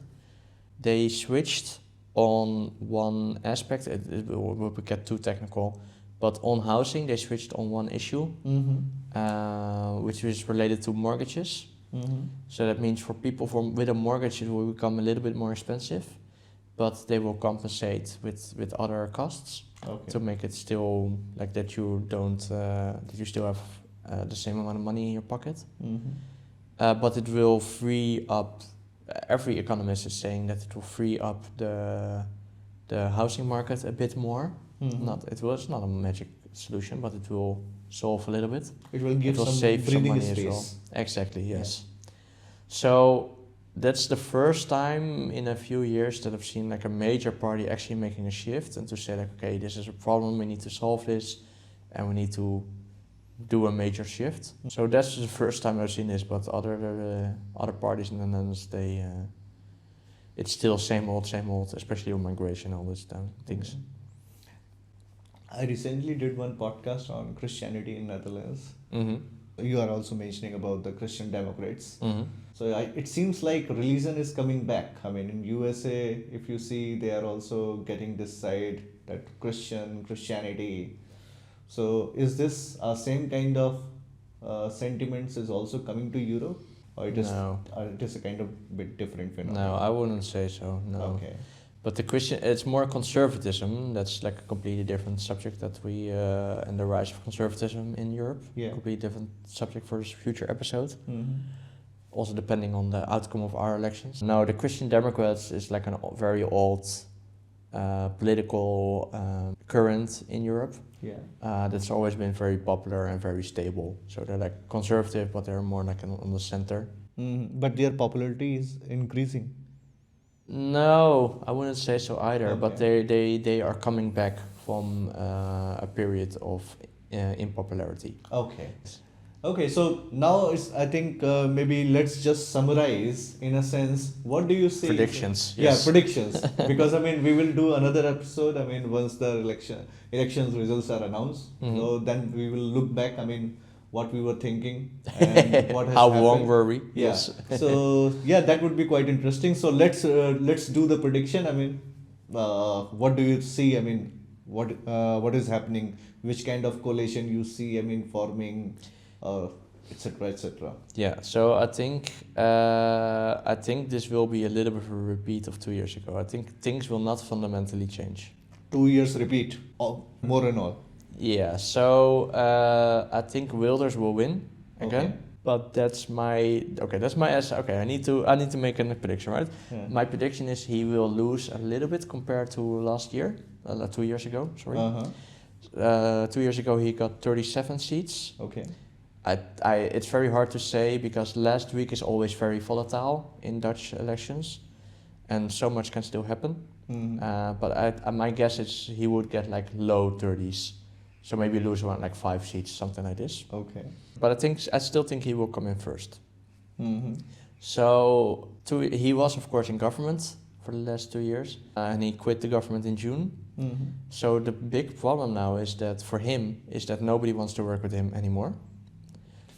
They switched on one aspect, we'll get too technical, but on housing they switched on one issue, which is related to mortgages. So that means for people with a mortgage it will become a little bit more expensive, but they will compensate with other costs to make it still like that you don't that you still have the same amount of money in your pocket. But it will free up. Every economist is saying that it will free up the housing market a bit more. It's not a magic solution, but it will solve a little bit. It will give some save some breathing money space. as well. Exactly, yes. So that's the first time in a few years that I've seen like a major party actually making a shift and to say like, okay, this is a problem, we need to solve this, and we need to do a major shift. So that's the first time I've seen this, but other parties in the Netherlands, it's still same old, especially on migration, all these things. I recently did one podcast on Christianity in Netherlands. You are also mentioning about the Christian Democrats. So it seems like religion is coming back. I mean, in USA, if you see, they are also getting this side, that Christianity. So is this same kind of sentiments is also coming to Europe? Or it is a kind of bit different phenomenon? No, I wouldn't say so, no. Okay. But it's more conservatism. That's like a completely different subject that and the rise of conservatism in Europe. Yeah. Completely different subject for this future episode. Also depending on the outcome of our elections. No, the Christian Democrats is like a very old political current in Europe. Yeah. That's always been very popular and very stable. So they're like conservative, but they're more like on the center. But their popularity is increasing. No, I wouldn't say so either. Okay. But they are coming back from a period of unpopularity. Okay, so now I think maybe let's just summarize in a sense. What do you say? Predictions. Yeah, Yes. predictions. Because I mean, we will do another episode. I mean, once the elections results are announced, so then we will look back. I mean, what we were thinking and what has How happened. wrong were we? Yeah. Yes. So yeah, that would be quite interesting. So let's do the prediction. I mean, what do you see? I mean, what is happening? Which kind of coalition you see? I mean, forming, etc., etc. Yeah. So I think this will be a little bit of a repeat of 2 years ago. I think things will not fundamentally change. 2 years repeat, more and all. Yeah. So I think Wilders will win again. Okay. But that's my okay. I need to make a prediction, right? Yeah. My prediction is he will lose a little bit compared to last year, 2 years ago. Sorry. 2 years ago he got 37 seats. Okay. It's very hard to say because last week is always very volatile in Dutch elections, and so much can still happen. But my guess is he would get like low 30s, so maybe lose around like 5 seats, something like this. Okay. But I still think he will come in first. So he was of course in government for the last 2 years, and he quit the government in June. So the big problem now is that for him is that nobody wants to work with him anymore.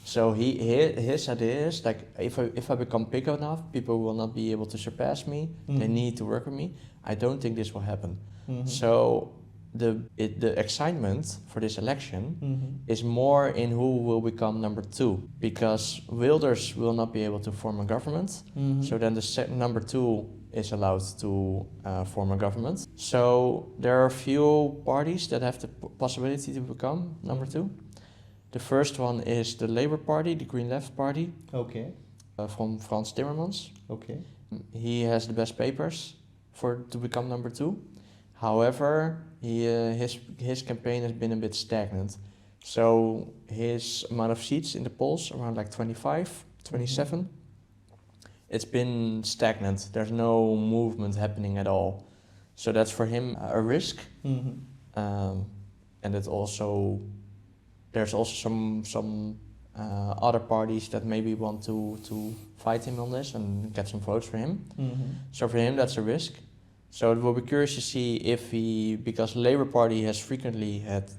So his idea is like if I become big enough, people will not be able to surpass me. They need to work with me. I don't think this will happen. So the excitement for this election is more in who will become number 2, because Wilders will not be able to form a government. So then the number 2 is allowed to form a government. So there are a few parties that have the possibility to become number 2. The first one is the Labour Party, the Green Left Party. Okay. From Frans Timmermans. Okay. He has the best papers to become number 2. However, his campaign has been a bit stagnant. So his amount of seats in the polls, around like 25, 27, it's been stagnant. There's no movement happening at all. So that's for him a risk. And it's also, there's also some other parties that maybe want to fight him on this and get some votes for him. So for him, that's a risk. So it will be curious to see if because Labour Party has frequently had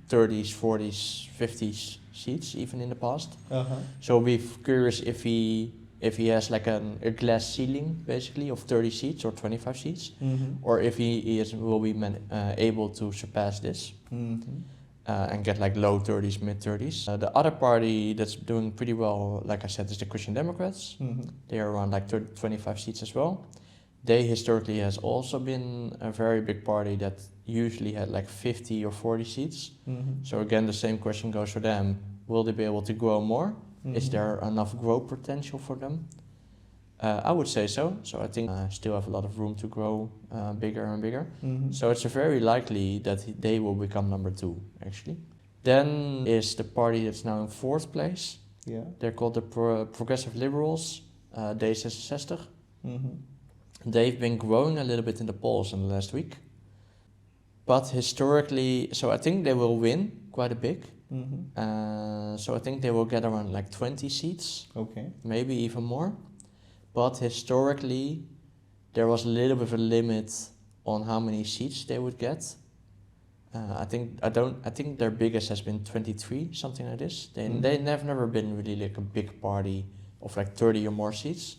30s, 40s, 50s seats even in the past. So we'll be curious if he has like a glass ceiling basically of 30 seats or 25 seats, or if he will be able to surpass this. And get like low 30s, mid 30s. The other party that's doing pretty well, like I said, is the Christian Democrats. They are around like 25 seats as well. They historically has also been a very big party that usually had like 50 or 40 seats. So again, the same question goes for them. Will they be able to grow more? Is there enough growth potential for them? I would say so. So I think still have a lot of room to grow bigger and bigger. So it's very likely that they will become number 2, actually. Then is the party that's now in 4th place. They're called the Progressive Liberals, D66. They've been growing a little bit in the polls in the last week. But historically, so I think they will win quite a bit. So I think they will get around like 20 seats. Maybe even more. But historically, there was a little bit of a limit on how many seats they would get. I think their biggest has been 23, something like this. They've never been really like a big party of like 30 or more seats.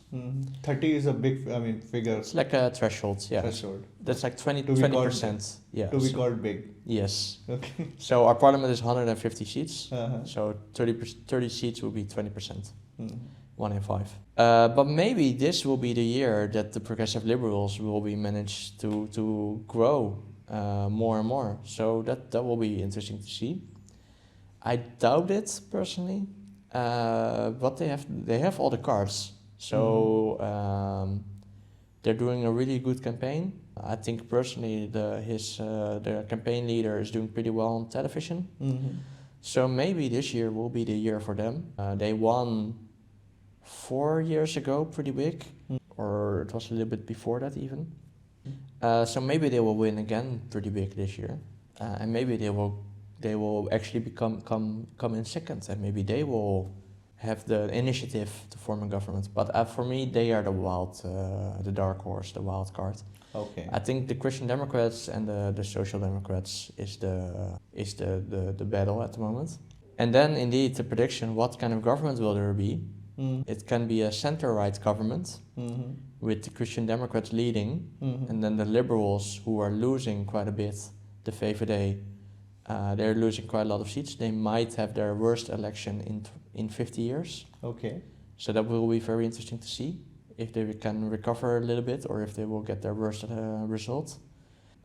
30 is a big, figure. It's like a threshold, yeah. Threshold. That's like 20%. Yeah. To be called big. Yes. Okay. So our parliament is 150 seats. So 30 seats will be 20%. 1 in 5. But maybe this will be the year that the Progressive Liberals will be managed to grow more and more. So that will be interesting to see. I doubt it personally, but they have all the cards. So they're doing a really good campaign. I think personally the campaign leader is doing pretty well on television. So maybe this year will be the year for them. They won 4 years ago, pretty big, or it was a little bit before that even. So maybe they will win again pretty big this year, and maybe they will actually come in second, and maybe they will have the initiative to form a government. But for me, they are the dark horse, the wild card. Okay. I think the Christian Democrats and the Social Democrats is the battle at the moment. And then indeed the prediction: what kind of government will there be? It can be a center-right government with the Christian Democrats leading, and then the Liberals, who are losing quite a bit, the VVD, they're losing quite a lot of seats. They might have their worst election in 50 years. Okay. So that will be very interesting to see if they can recover a little bit or if they will get their worst result.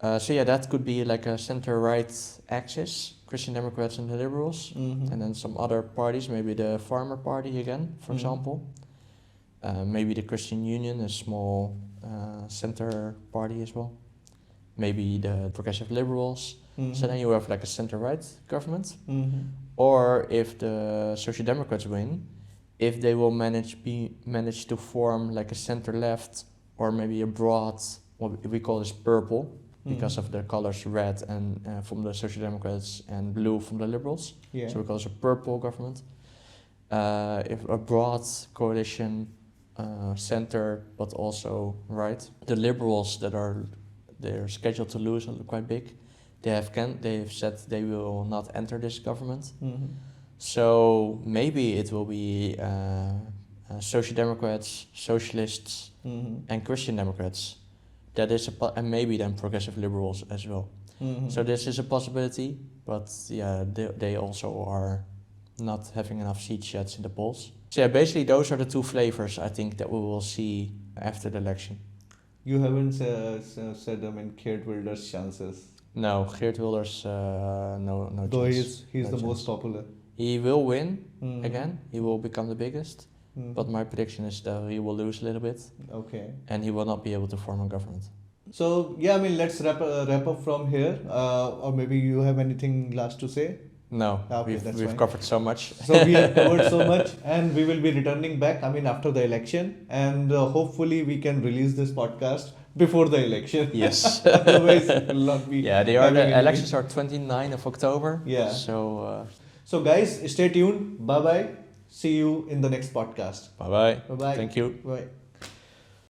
So yeah, that could be like a center-right axis, Christian Democrats and the Liberals, and then some other parties, maybe the Farmer Party again, for example. Maybe the Christian Union, a small center party as well. Maybe the Progressive Liberals. So then you have like a center-right government. Or if the Social Democrats win, if they will manage to form like a center-left or maybe a broad, what we call this purple, because of the colors red and from the Social Democrats and blue from the Liberals. Yeah. So we call this a purple government. If a broad coalition, center, but also right. The Liberals they're scheduled to lose quite big. They've said they will not enter this government. So maybe it will be Social Democrats, Socialists, and Christian Democrats. That is and maybe then progressive liberals as well. So this is a possibility, but yeah, they also are not having enough seats yet in the polls. So yeah, basically those are the two flavors I think that we will see after the election. You haven't said Geert Wilders' chances. No, Geert Wilders, no Though chance. he's No the chance. most popular. He will win again. He will become the biggest. But my prediction is that he will lose a little bit. Okay. And he will not be able to form a government. So yeah, let's wrap up from here. Or maybe you have anything last to say? No, Okay, we've covered so much. So we have covered so much, and we will be returning back. After the election, and hopefully we can release this podcast before the election. Yes. Otherwise, it will not be. Yeah, the elections are 29th of October. Yeah. So guys, stay tuned. Bye bye. See you in the next podcast. bye bye. Bye bye. Thank you. Bye.